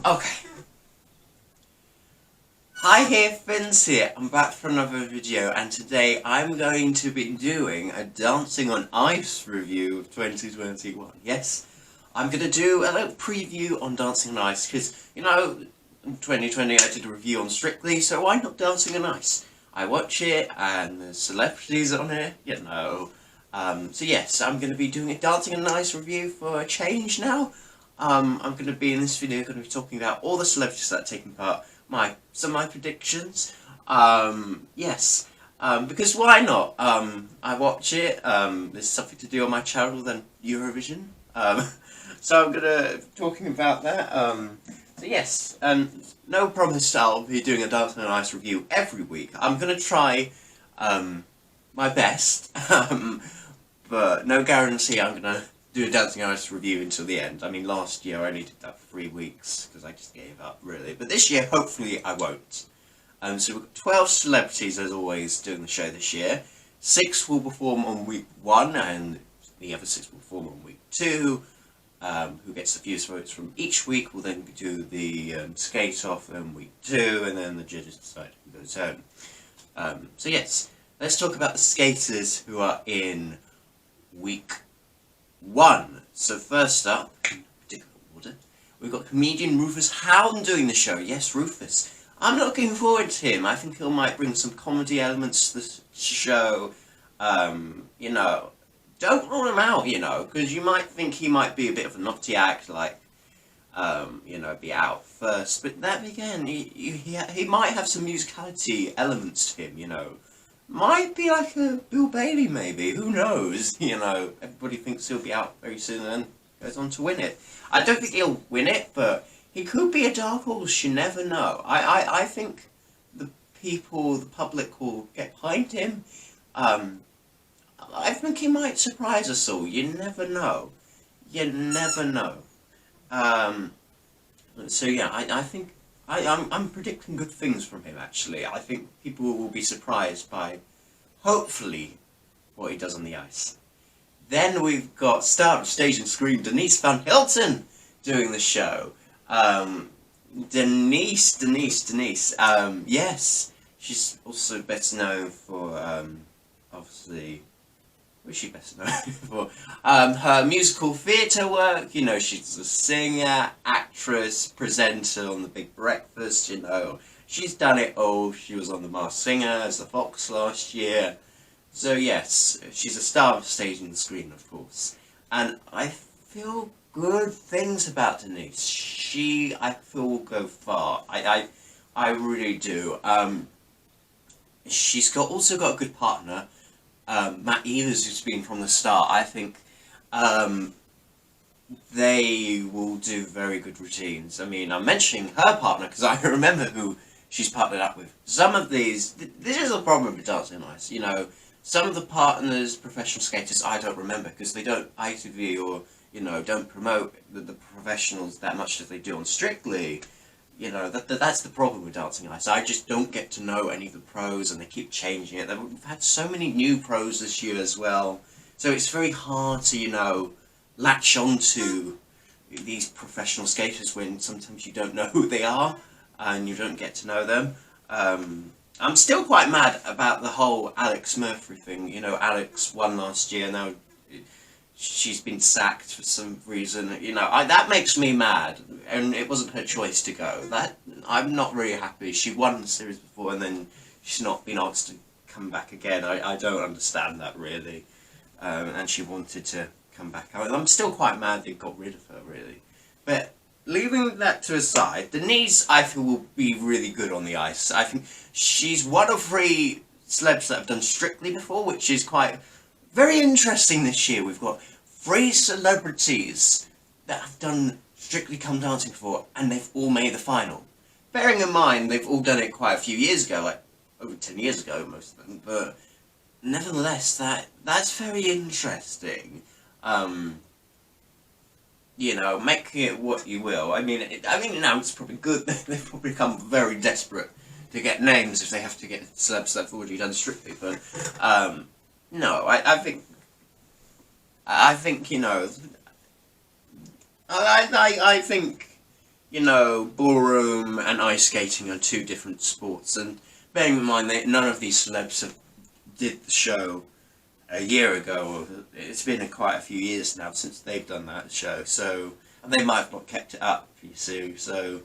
Okay. Hi here, Fins here. I'm back for another video, and today I'm going to be doing a Dancing on Ice review of 2021. Yes, I'm going to do a little preview on Dancing on Ice, because, in 2020 I did a review on Strictly, so why not Dancing on Ice? I watch it, and there's celebrities on it. So yes, I'm going to be doing a Dancing on Ice review for a change now. I'm going to be, in this video, going to be talking about all the celebrities that are taking part, some of my predictions. Yes, because why not? I watch it. There's something to do on my channel than Eurovision. So I'm gonna talking about that. So yes, no promise I'll be doing a Dancing on Ice review every week. I'm gonna try my best, but no guarantee I'm gonna do a Dancing on Ice review until the end. I mean, last year I only did that for 3 weeks because I just gave up, really. But this year, hopefully, I won't. So we've got 12 celebrities, as always, doing the show this year. 6 will perform on week 1, and the other 6 will perform on week 2. Who gets the fewest votes from each week will then do the skate-off in week 2, and then the judges decide who goes home. So yes, let's talk about the skaters who are in week 1. So first up, in particular order, we've got comedian Rufus Howden doing the show. Yes, Rufus. I'm looking forward to him. I think he might bring some comedy elements to the show. Don't rule him out, because you might think he might be a bit of a naughty act, like, be out first. But then again, he might have some musicality elements to him, Might be like a Bill Bailey, maybe. Who knows? Everybody thinks he'll be out very soon and goes on to win it. I don't think he'll win it, but he could be a dark horse. You never know. I think the public will get behind him. I think he might surprise us all. You never know. You never know. So yeah, I think I'm predicting good things from him, actually. I think people will be surprised by, hopefully, what he does on the ice. Then we've got star of stage and screen, Denise Van Hilton, doing the show. Denise. Yes, she's also better known for, obviously, what is she best known for? Her musical theatre work. She's a singer, actress, presenter on The Big Breakfast. She's done it all. She was on The Masked Singer as the Fox last year. So yes, she's a star of stage and screen, of course. And I feel good things about Denise. I feel, will go far. I really do. She's also got a good partner. Matt Evers, who's been from the start. I think they will do very good routines. I mean, I'm mentioning her partner because I remember who she's partnered up with. Some of these, this is a problem with Dancing on Ice. Some of the partners, professional skaters, I don't remember because they don't ITV or don't promote the professionals that much as they do on Strictly. That's the problem with Dancing on Ice. I just don't get to know any of the pros, and they keep changing it. We've had so many new pros this year as well, so it's very hard to, latch onto these professional skaters when sometimes you don't know who they are, and you don't get to know them. I'm still quite mad about the whole Alex Murphy thing. Alex won last year, now she's been sacked for some reason. That makes me mad, and it wasn't her choice to go. I'm not really happy. She won the series before, and then she's not been asked to come back again. I don't understand that, really. And she wanted to come back. I'm still quite mad they got rid of her, really. But leaving that to aside, Denise, I feel, will be really good on the ice. I think she's one of 3 celebs that have done Strictly before, which is quite very interesting this year. We've got 3 celebrities that have done Strictly Come Dancing before, and they've all made the final. Bearing in mind, they've all done it quite a few years ago, like over 10 years ago, most of them, but nevertheless, that's very interesting. Making it what you will. I mean, now it's probably good. They've probably become very desperate to get names if they have to get celebs that have already done Strictly, but, no, I think, I think you know, ballroom and ice skating are two different sports, and bearing in mind that none of these celebs have did the show a year ago, or it's been quite a few years now since they've done that show, so and they might have not kept it up, you see, so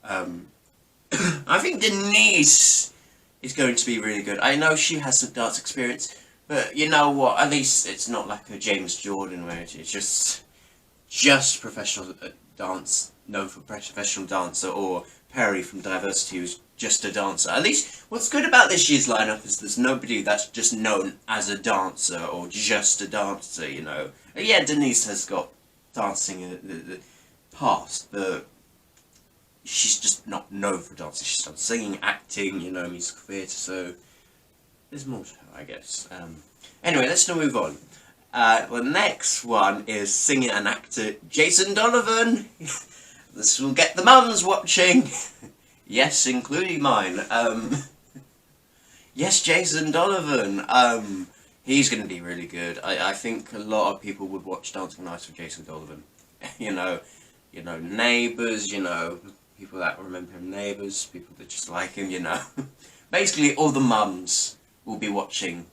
I think Denise is going to be really good. I know she has some dance experience, but you know what, at least it's not like a James Jordan where it's just professional dance, known for professional dancer, or Perry from Diversity, who's just a dancer. At least, what's good about this year's lineup is there's nobody that's just known as a dancer or just a dancer, you know. Yeah, Denise has got dancing in the past, but she's just not known for dancing. She's done singing, acting, you know, musical theatre, so there's more to her, I guess. Anyway, let's now move on. The next one is singer and actor Jason Donovan. This will get the mums watching. Yes, including mine. Yes, Jason Donovan. He's going to be really good. I think a lot of people would watch Dancing on Ice with Jason Donovan. you know, Neighbours. You know, people that remember him, Neighbours. People that just like him. You know, basically all the mums will be watching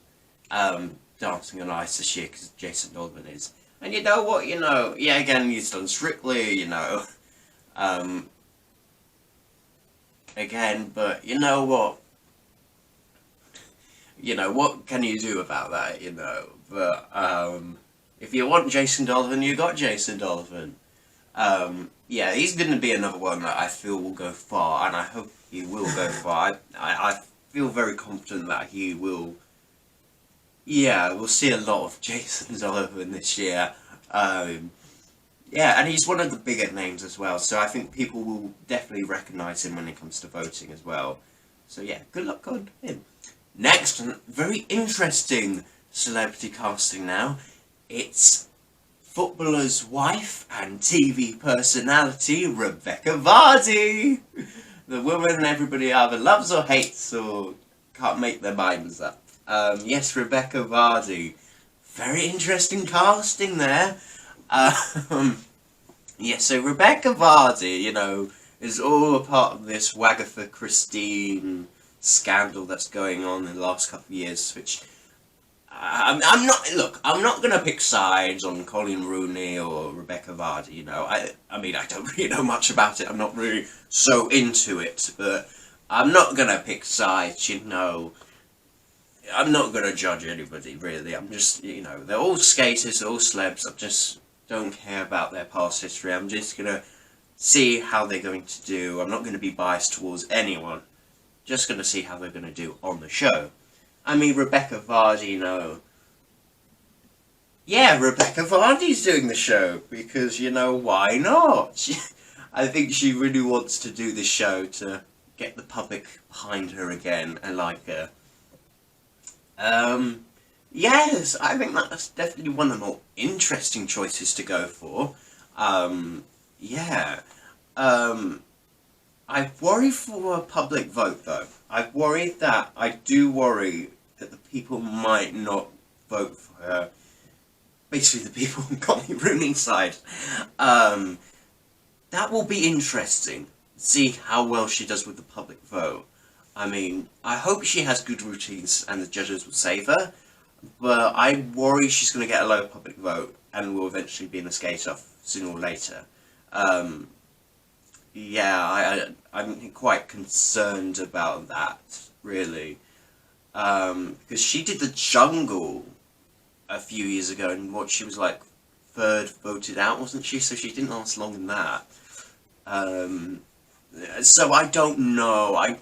Dancing on Ice this year because Jason Donovan is. And you know what? You know, yeah, again, he's done Strictly. You know. Again, but you know what? You know, what can you do about that, you know? But, if you want Jason Donovan, you got Jason Donovan. Yeah, he's going to be another one that I feel will go far, and I hope he will go far. I feel very confident that he will. Yeah, we'll see a lot of Jason Donovan this year. Yeah, and he's one of the bigger names as well, so I think people will definitely recognise him when it comes to voting as well. So yeah, good luck on him. Next, very interesting celebrity casting now. It's footballer's wife and TV personality Rebecca Vardy. The woman everybody either loves or hates or can't make their minds up. Yes, Rebecca Vardy. Very interesting casting there. Yeah, so Rebecca Vardy, you know, is all a part of this Wagatha Christine scandal that's going on in the last couple of years, which I'm not going to pick sides on Colin Rooney or Rebecca Vardy, you know. I mean, I don't really know much about it. I'm not really so into it, but I'm not going to pick sides, you know. I'm not going to judge anybody, really. I'm just, you know, they're all skaters, they're all celebs. I just don't care about their past history. I'm just going to see how they're going to do. I'm not going to be biased towards anyone. Just going to see how they're going to do on the show. I mean, Rebecca Vardy, you know. Yeah, Rebecca Vardy's doing the show because, you know, why not? I think she really wants to do this show to get the public behind her again and like her. Yes, I think that's definitely one of the more interesting choices to go for. Yeah. I worry for a public vote, though. I worry that the people might not vote for her. Basically, the people on Connie Rooney's side. That will be interesting. See how well she does with the public vote. I mean, I hope she has good routines and the judges will save her. But I worry she's going to get a low public vote and will eventually be in the skate-off sooner or later. Yeah, I'm quite concerned about that, really. Because she did The Jungle a few years ago, and what, she was like third voted out, wasn't she? So she didn't last long in that. So I don't know.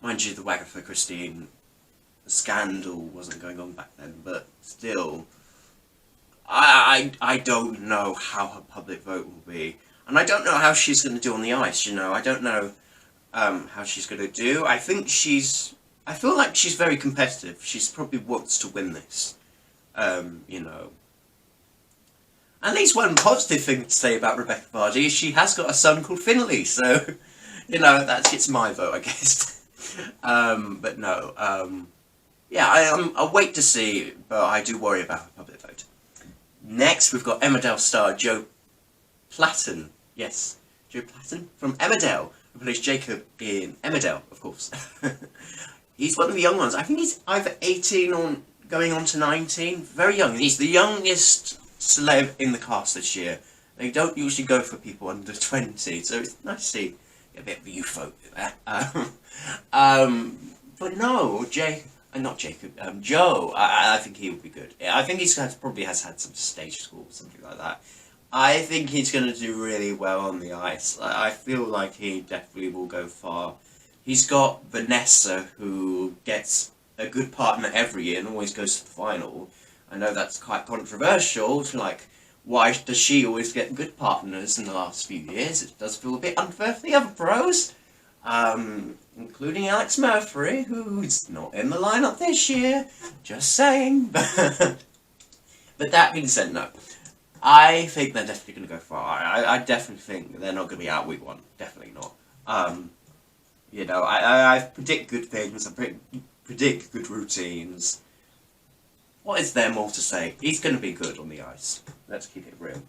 Mind you, the Wagatha Christine scandal wasn't going on back then, but still, I don't know how her public vote will be, and I don't know how she's going to do on the ice. You know, I don't know how she's going to do. I feel like she's very competitive. She's probably wants to win this. You know. At least one positive thing to say about Rebecca Vardy is she has got a son called Finley, so you know it's my vote, I guess. But no. Yeah, I'll wait to see, but I do worry about her public vote. Next, we've got Emmerdale star Joe Platten. Yes, Joe Platten from Emmerdale, who plays Jacob in Emmerdale, of course. He's one of the young ones. I think he's either 18 or going on to 19. Very young. He's the youngest celeb in the cast this year. They don't usually go for people under 20, so it's nice to see a bit of youth there. But no, Joe, I think he would be good. I think probably has had some stage school or something like that. I think he's going to do really well on the ice. I feel like he definitely will go far. He's got Vanessa, who gets a good partner every year and always goes to the final. I know that's quite controversial, like, why does she always get good partners in the last few years? It does feel a bit unfair for the other pros, including Alex Murphy, who's not in the lineup this year, just saying. But that being said, no. I think they're definitely going to go far. I definitely think they're not going to be out week one. Definitely not. I predict good things. I predict good routines. What is there more to say? He's going to be good on the ice. Let's keep it real.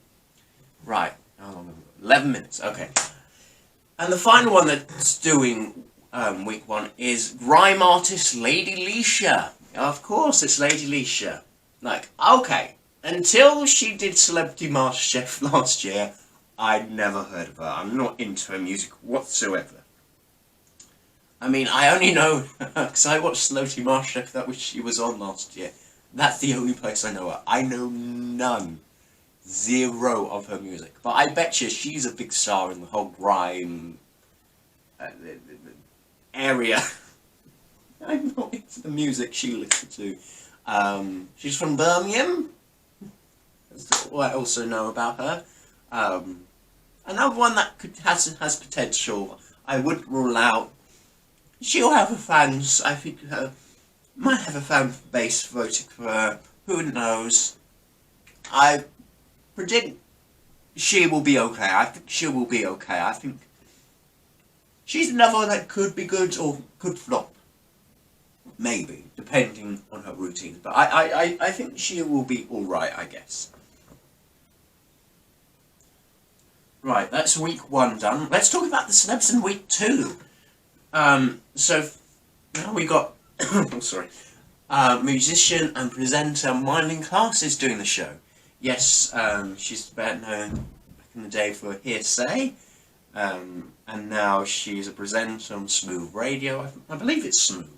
Right. 11 minutes. Okay. And the final one that's doing week one is grime artist Lady Leisha. Of course, it's Lady Leisha. Like, okay. Until she did Celebrity MasterChef last year, I'd never heard of her. I'm not into her music whatsoever. I mean, I only know because I watched Celebrity MasterChef that which she was on last year. That's the only place I know her. I know zero of her music. But I bet you she's a big star in the whole grime area. I'm not into the music she listens to. She's from Birmingham. That's what I also know about her. Another one that has potential. I wouldn't rule out. She'll have her fans. I think might have a fan base voting for her. Who knows? I predict she will be okay. I think she will be okay. I think she's another one that could be good or could flop. Maybe, depending on her routine. But I think she will be alright, I guess. Right, that's week one done. Let's talk about the celebs in week two. So now we got I'm sorry. Musician and presenter Myleene Klass is doing the show. Yes, she's better known back in the day for Hearsay, and now she's a presenter on Smooth Radio. I believe it's Smooth.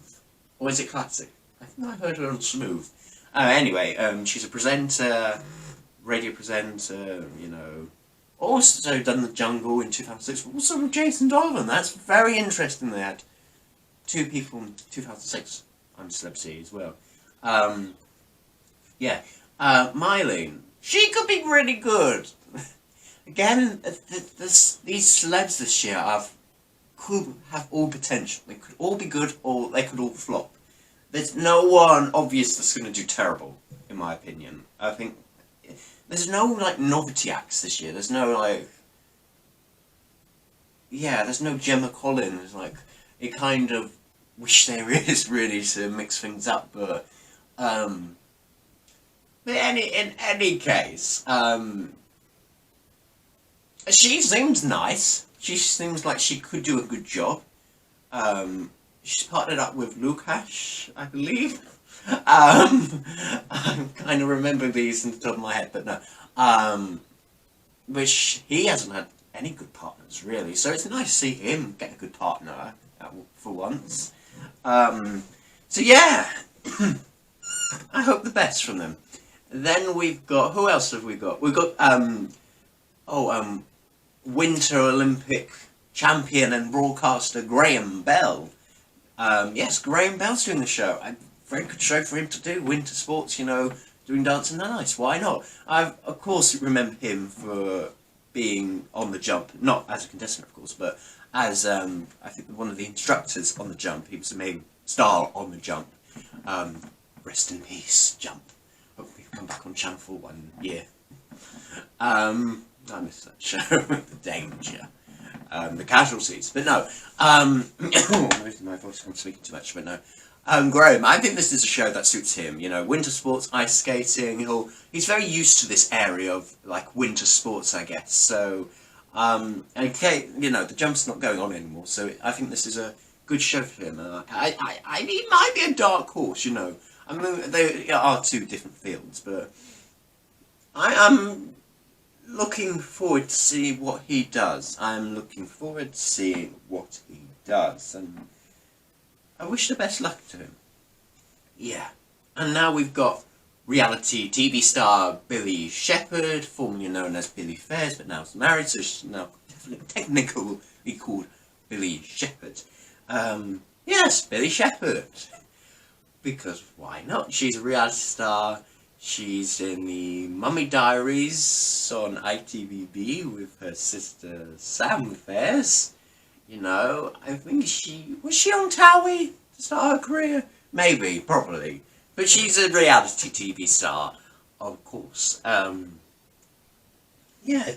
Or is it Classic? I think I heard her on Smooth. Anyway, she's a presenter, radio presenter, Also done The Jungle in 2006, also with Jason Donovan. That's very interesting. They had two people in 2006 on Celeb as well. Myleene. She could be really good. Again, these celebs this year could have all potential. They could all be good or they could all flop. There's no one obvious that's going to do terrible, in my opinion. I think there's no novelty acts this year. There's no there's no Gemma Collins. It kind of wish there is really to mix things up, but in any case, she seems nice. She seems like she could do a good job. She's partnered up with Lukash, I believe. I kind of remember these in the top of my head, but no. Which he hasn't had any good partners, really. So it's nice to see him get a good partner for once. So yeah, I hope the best from them. Then we've got, who else have we got? We've got, Winter Olympic champion and broadcaster Graham Bell. Yes, Graham Bell's doing the show. Very good show for him to do. Winter sports, doing Dancing on Ice. Why not? I, of course, remember him for being on the jump. Not as a contestant, of course, but as, I think, one of the instructors on the jump. He was the main star on the jump. Rest in peace, Jump. Hopefully he'll come back on Channel 4 one year. I missed that show. The Danger. The Casualties. But no. Losing my voice, I'm speaking too much, but no. Graham, I think this is a show that suits him. Winter sports, ice skating. He's very used to this area of winter sports, I guess. So Okay, you know, the jump's not going on anymore, so I think this is a good show for him. He might be a dark horse, you know. I mean, they are two different fields, but I am looking forward to see what he does. I'm looking forward to seeing what he does, and I wish the best luck to him. Yeah. And now we've got reality TV star Billy Shepherd, formerly known as Billy Fairs, but now is married, so she's now definitely technically called Billy Shepherd. Yes, Billy Shepherd. Because why not? She's a reality star. She's in the Mummy Diaries on ITVB with her sister Sam Fairs. You know, I think was she on Towie to start her career? Maybe, probably. But she's a reality TV star, of course. Yeah,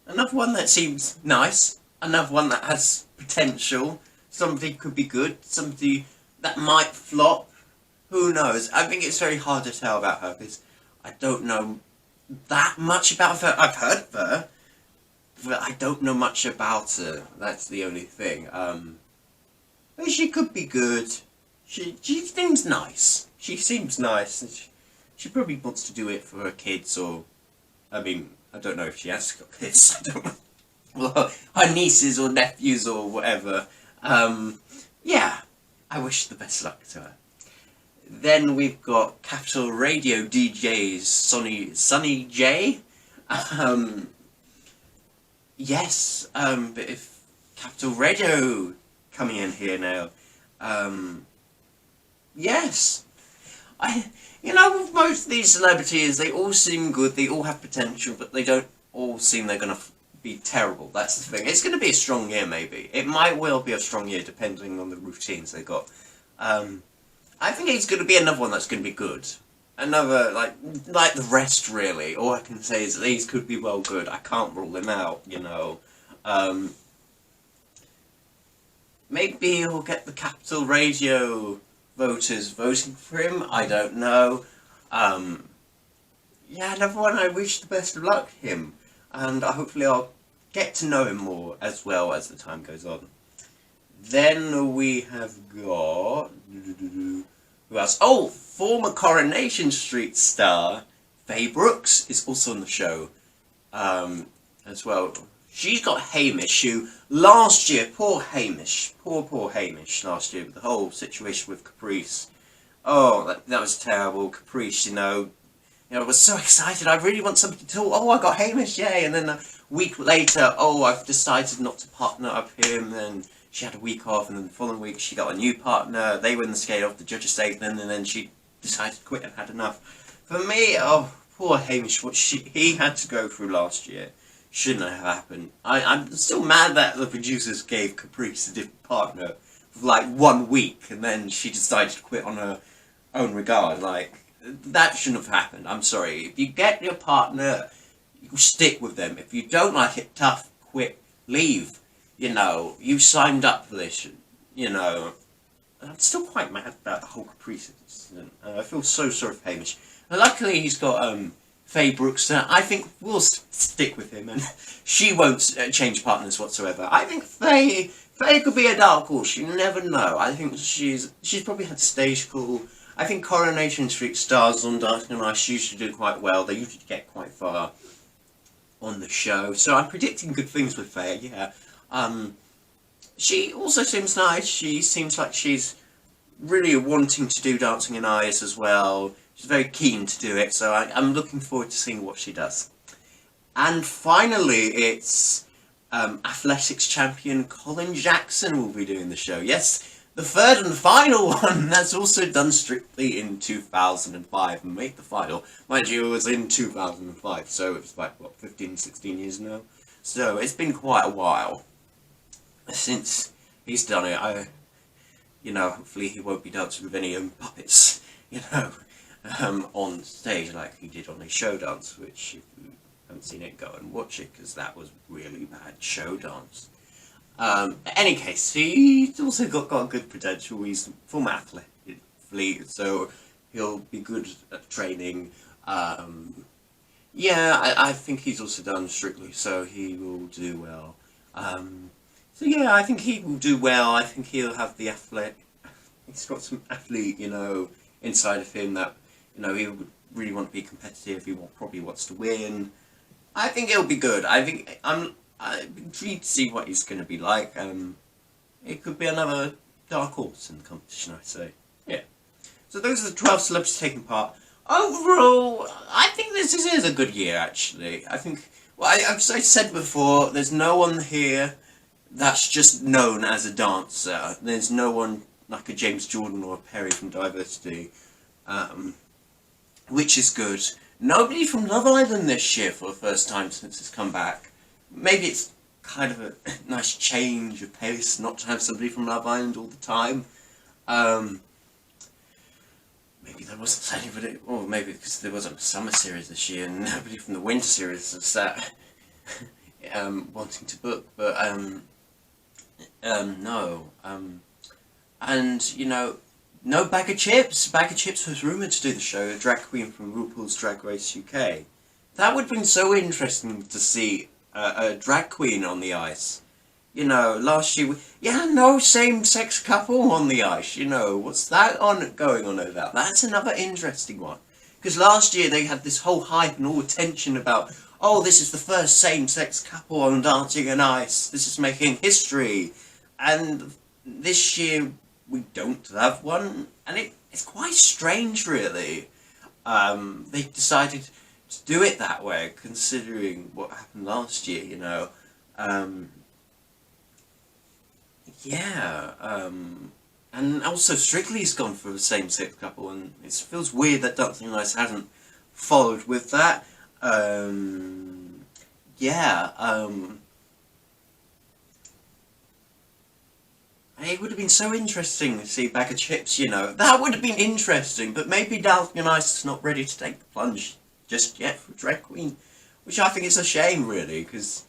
another one that seems nice. Another one that has potential. Somebody could be good. Somebody that might flop. Who knows? I think it's very hard to tell about her because I don't know that much about her. I've heard of her, but I don't know much about her. That's the only thing. But she could be good. She seems nice. She seems nice. She probably wants to do it for her kids, or I mean, I don't know if she has got kids. I don't know. Well, her nieces or nephews or whatever. Yeah, I wish the best luck to her. Then we've got Capital Radio DJs Sonny J. Yes, but if Capital Radio coming in here now. Yes. You know, with most of these celebrities, they all seem good, they all have potential, but they don't all seem they're going to be terrible. That's the thing. It's going to be a strong year, maybe. It might well be a strong year, depending on the routines they got. I think it's going to be another one that's going to be good. Another, like the rest, really. All I can say is that these could be well good. I can't rule them out, you know. Maybe he'll get the Capital Radio voters voting for him. I don't know. Yeah, another one I wish the best of luck to him. And hopefully I'll get to know him more as well as the time goes on. Then we have got... Who else? Oh, former Coronation Street star Faye Brooks is also on the show as well. She's got Hamish, who last year, poor Hamish last year with the whole situation with Caprice. Oh, that was terrible. Caprice, you know, I was so excited. I really want somebody to talk. Oh, I got Hamish, yay! And then a week later, oh, I've decided not to partner up him. And she had a week off, and then the following week she got a new partner. They were in the scale off, the judges saved them, and then she decided to quit and had enough. For me, oh, poor Hamish, what he had to go through last year shouldn't have happened. I'm still mad that the producers gave Caprice a different partner for like 1 week, and then she decided to quit on her own regard. Like, that shouldn't have happened. I'm sorry. If you get your partner, you stick with them. If you don't like it, tough, quit, leave. You know, you signed up for this, you know. I'm still quite mad about the whole Caprice incident. I feel so sorry for Hamish. But luckily he's got Faye Brooks that I think will stick with him, and she won't change partners whatsoever. I think Faye could be a dark horse. You never know. I think she's probably had stage call. I think Coronation Street stars on Dancing on Ice usually do quite well. They usually get quite far on the show. So I'm predicting good things with Faye, yeah. She also seems nice. She seems like she's really wanting to do Dancing in Ice as well. She's very keen to do it, so I'm looking forward to seeing what she does. And finally, it's athletics champion Colin Jackson will be doing the show. Yes, the third and final one that's also done strictly in 2005 and made the final. Mind you, it was in 2005, so it's like, what, 15, 16 years now? So it's been quite a while since he's done it. You know, hopefully he won't be dancing with any puppets, you know, on stage like he did on his show dance, which if you haven't seen it, go and watch it, because that was really bad show dance. In any case, he's also got good potential. He's a former athlete, so he'll be good at training. Yeah, I think he's also done Strictly, so he will do well. So yeah, I think he will do well. I think he'll have the athletic. He's got some athlete, inside of him that, he would really want to be competitive. Probably wants to win. I think it'll be good. I'm intrigued to see what he's going to be like. It could be another dark horse in the competition, I'd say. Yeah. So those are the 12 celebrities taking part. Overall, I think this is a good year, actually. I think, well, I've said before, there's no one here that's just known as a dancer. There's no one like a James Jordan or a Perry from Diversity, which is good. Nobody from Love Island this year for the first time since it's come back. Maybe it's kind of a nice change of pace not to have somebody from Love Island all the time. Maybe there wasn't anybody, or maybe because there wasn't a summer series this year and nobody from the winter series was that wanting to book, but no. And, no Bag of Chips. Bag of Chips was rumoured to do the show, a drag queen from RuPaul's Drag Race UK. That would have been so interesting to see a drag queen on the ice. Last year, no same-sex couple on the ice, what's that going on about? That's another interesting one. Because last year they had this whole hype and all attention about, oh, this is the first same-sex couple on Dancing on Ice, this is making history. And this year we don't have one, and it's quite strange, really. They decided to do it that way, considering what happened last year, Yeah, and also Strictly's gone for the same-sex couple, and it feels weird that Dancing on Ice hasn't followed with that. Yeah, it would have been so interesting to see Bag of Chips, That would have been interesting, but maybe Dancing on Ice is not ready to take the plunge just yet for Drag Queen, which I think is a shame, really, because,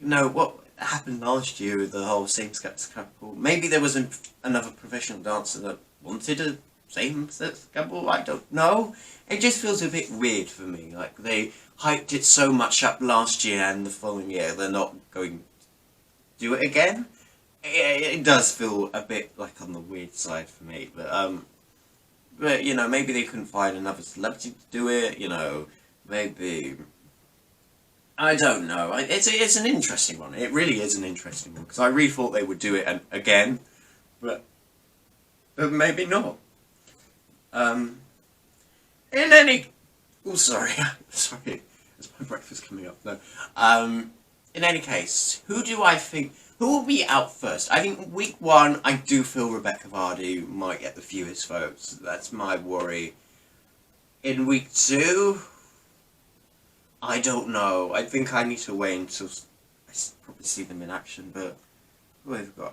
what happened last year with the whole same-sex couple. Maybe there was another professional dancer that wanted a same-sex couple, I don't know. It just feels a bit weird for me, like they hyped it so much up last year and the following year they're not going to do it again. It does feel a bit like on the weird side for me, but maybe they couldn't find another celebrity to do it, maybe... I don't know. It's an interesting one. It really is an interesting one, because I really thought they would do it again, but maybe not. In any... Oh, sorry. Sorry. There's my breakfast coming up. No. In any case, who will be out first? I think week 1, I do feel Rebecca Vardy might get the fewest votes. That's my worry. In week 2... I don't know. I think I need to wait until I probably see them in action, but who have we got?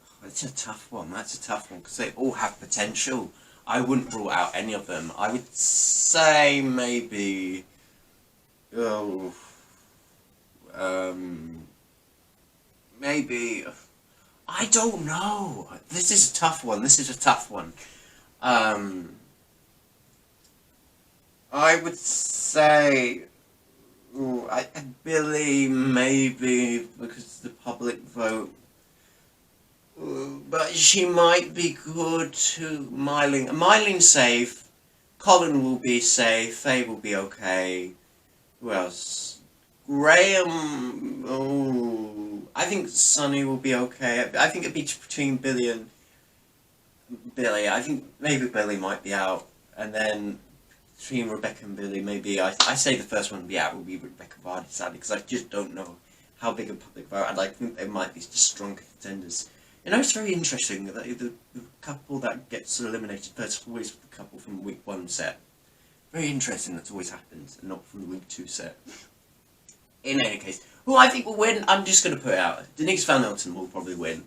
Oh, it's a tough one. That's a tough one, because they all have potential. I wouldn't rule out any of them. I would say maybe... maybe... I don't know. This is a tough one. I would say... Ooh, Billy, maybe, because the public vote. Ooh, but she might be good to Myling. Myling's safe. Colin will be safe. Faye will be okay. Who else? Graham. Oh, I think Sunny will be okay. I think it'd be between Billy and Billy. I think maybe Billy might be out, and then between Rebecca and Billy, maybe I say the first one to be out will be Rebecca Vardy, sadly, because I just don't know how big a public vote, and I think they might be just stronger contenders. It's very interesting that the couple that gets eliminated first is always the couple from week 1 set. Very interesting that's always happened, and not from the week 2 set. In any case, who I think will win, I'm just going to put it out. Denise Van Elton will probably win.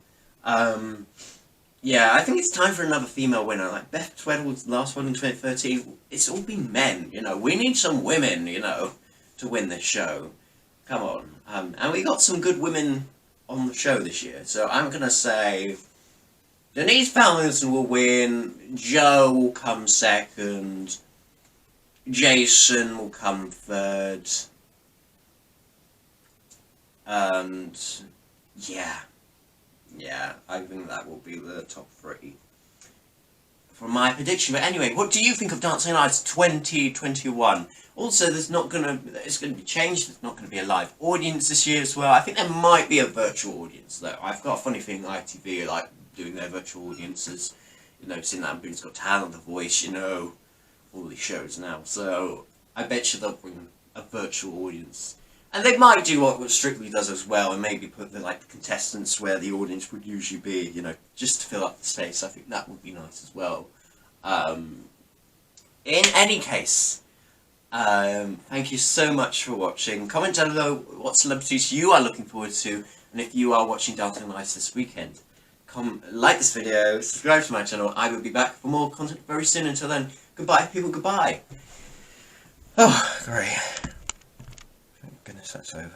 Yeah, I think it's time for another female winner. Like Beth Tweddle was the last one in 2013. It's all been men, We need some women, to win this show. Come on. And we got some good women on the show this year. So I'm going to say Denise Van Elton will win. Jo will come second. Jason will come third. And yeah, I think that will be the top 3 from my prediction. But anyway, what do you think of Dancing Lives 2021? Also, it's going to be changed. There's not going to be a live audience this year as well. I think there might be a virtual audience though. I've got a funny feeling ITV are like doing their virtual audiences. You know, seeing that Britain's Got Talent, The Voice, you know, all these shows now. So I bet you they'll bring a virtual audience. And they might do what Strictly does as well, and maybe put the contestants where the audience would usually be, you know, just to fill up the space. I think that would be nice as well. In any case, thank you so much for watching. Comment down below what celebrities you are looking forward to, and if you are watching Dancing Lives this weekend. Like this video, subscribe to my channel. I will be back for more content very soon. Until then, goodbye people, goodbye. Oh, great. Thank goodness that's over.